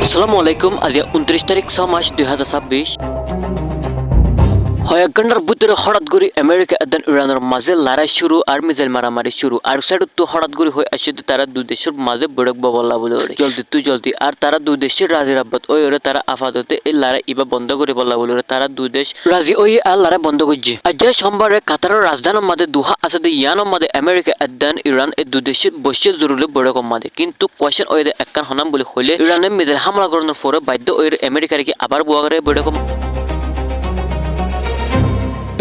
আসসালামু আলাইকুম। আজ 29 তারিখ 6 মাস 2026। হয় এক ঘন্টার ভিতরে হঠাৎ করে আমেরিকা এবং ইরানের মাঝে লড়াই শুরু আর মিসাইল মারামারি শুরু। আর সাইড তো হঠাৎ করে হয়ে আসে তারা দুই দেশের মাঝে বড়ক ববলা বলে ওরে জলদি আর তারা দুই দেশের রাজি রাব্বত ওই ওরে তারা আপাতত এই লড়াই ইবা বন্ধ করে বলা বলে ওরে তারা দুই দেশ রাজি ওই আর লড়াই বন্ধ করছে। আজ সোমবারে কাতারের রাজধানীর মাঝে দুহা আছে ইয়ানোর মাঝে আমেরিকা এবং ইরান এই দুই দেশের বসে জরুরি বড়ক মাঝে কিন্তু কোয়েশ্চেন ওই একখান হনাম বলে হইলে ইরানের মিসাইল হামলা করানোর পরে বাধ্য ওই আমেরিকার কি আবার বুয়া করে বড়ক।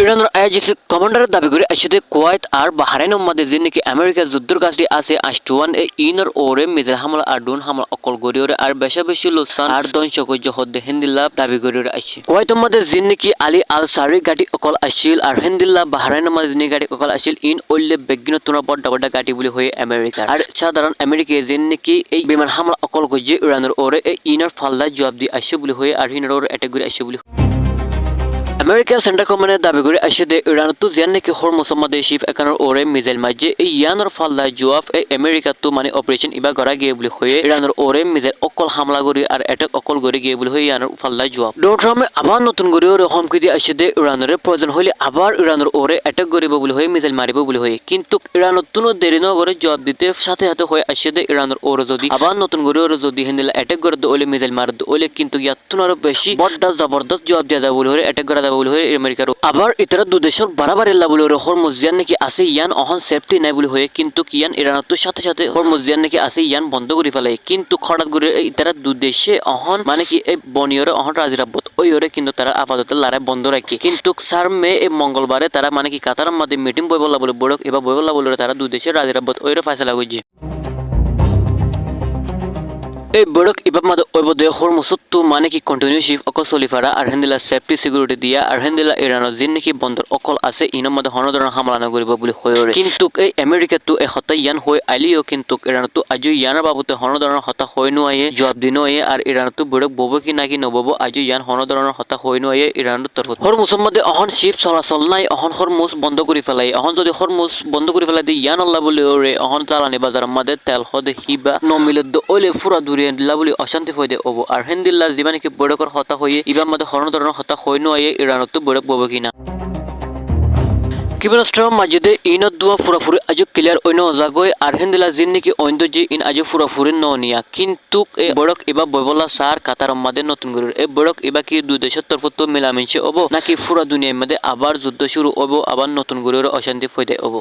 ইরানের আইজিসি কমান্ডারের দাবি করে আসছে কুয়েত আর বাহরাইনের মধ্যে যে নাকি আমেরিকার যুদ্ধের কাজটি আছে আষ্টওয়ান এ ইনর ওরে মিসাইল হামলা আর ড্রোন হামলা অকল গড়িয়ে আর বেশি লোকসান আর ধ্বংস কর্য হদ্দে হিন্দিল্লাহ দাবি করে আসছে। কুয়েতের মধ্যে যে নাকি আলী আল সারি গাড়ি অকল আসছিল আর হিন্দিল্লাহ বাহরাইনের মধ্যে যে গাড়ি অকল আসছিল ইন ওইলে বেগিন তোনা বড় বড় গাড়ি বলে হয়ে আমেরিকা আর সাধারণ আমেরিকা যে নাকি এই বিমান হামলা অকল গড়িয়ে ইরানের ওরে এই ইনর ফাল্লা জবাব দিয়ে আসছে বলে হয়ে আর হিনের ওরে অ্যাটাক করে আসছে বলে আমেরিকা সেন্ট্রাল কমান্ডের দাবি করে আসছে যে ইরান তো জিয়ান নাকি হরমুজ মধ্যে শিফ একানোর ওরে মিসাইল মাঝে এই ইয়ানোর ফাল্লা জবাব এই আমেরিকা তো মানে অপারেশন ইবা করা গিয়ে বলে হয়ে ইরানের ওরে মিসাইল অকল হামলা করি আর অ্যাটাক অকল করে গিয়ে বলে হয়ে ইয়ানোর ফাল্লা জবাব ডোনাল্ড ট্রাম্পে আবার নতুন করে ওরে হুমকি দিয়ে আসছে যে ইরানের প্রয়োজন হলে আবার ইরানের ওরে অ্যাটাক করিব বলে হয়ে মিসাইল মারিব বলে হয়ে কিন্তু ইরানের তুনো দেরি ন করে জবাব দিতে সাথে সাথে হয়ে আসছে যে ইরানের ওরে যদি আবার নতুন করে ওরে যদি হিন্দিলা অ্যাটাক করে ওলে মিসাইল মার ওলে কিন্তু ইয়ার তুনারও বেশি বড় জবরদস্ত জবাব দেওয়া যাবে বলে হয়ে অ্যাটাক করা বলে হয়ে আমেরিকার আবার ইতারা দু দেশের বারাবার এল্লা বলে হরমুজ জিয়ান নাকি আছে ইয়ান অহন সেফটি নাই বলে হয়ে কিন্তু ইয়ান ইরানের তো সাথে সাথে হরমুজ জিয়ান নাকি আছে ইয়ান বন্ধ করে ফেলে কিন্তু হঠাৎ করে ইতারা দু দেশে অহন মানে কি এই বনিয়রে অহন রাজিরাব্বত ওই ওরে কিন্তু তারা আপাতত লড়াই বন্ধ রাখে কিন্তু 4 মে এই মঙ্গলবারে তারা মানে কি কাতারের মধ্যে মিটিং বই বলা বলে বড় এবার বই বলা বলে তারা দু দেশের রাজিরাব্বত ওই ওরে ফয়সালা করছে। এই বড়ক ইবাব মাদে ওইবদে হরমুসুত্তু মানে কি কন্টিনিউশিপ অকল সলিফারা আর হেন্দিলা সেফটি সিকিউরিটি দিয়া আর হেন্দিলা ইরানের জিন নাকি বন্দর অকল আছে ইনের মধ্যে হনধরন হামলা না করিব বলে হয়ে কিন্তু এই আমেরিকা তো এই হতা ইয়ান হয়ে আইলিও কিন্তু ইরান তো আজ ইয়ানের বাবতে হনধরন হতা হয়ে নয়ে জবাব দিন আর ইরান তো বড়ক বব কি নাকি নবব আজ ইয়ান হনধরন হতা হয়ে নয়ে ইরানের তরফ হরমুসের মধ্যে অহন শিপ চলাচল নাই অহন হরমুস বন্ধ করে ফেলাই অহন যদি হরমুস বন্ধ করে ফেলাই দিয়ে ইয়ান আল্লাহ বলে ওরে অহন জ্বালানি বাজারের মধ্যে তেল হদে হিবা নমিলে ওলে ফুরা দূরে বলে অশান্তি হয়ে দেব আর হিন্দিল্লা জীবানিকে বড়কর হতা হয়ে ইবার মধ্যে হরণ ধরনের হতা হয়ে নয় ইরানত তো বড়ক বব কিনা ক্ষেপণাস্ত্রের মাঝে ইনত দুয়া ফুরাফুরি আজ ক্লিয়ার অন্য জাগৈ আর হিন্দিলা জিন নাকি অন্য যে ইন আজ ফুরাফুরি নিয়া কিন্তু এই বড়ক এবার বইবলা সার কাতার মাঝে নতুন করে এই বড়ক এবার কি দুই দেশের তরফ তো মিলামিশে হবো নাকি পুরা দুনিয়ার মধ্যে আবার যুদ্ধ শুরু হবো আবার নতুন করে অশান্তি হয়ে দেব।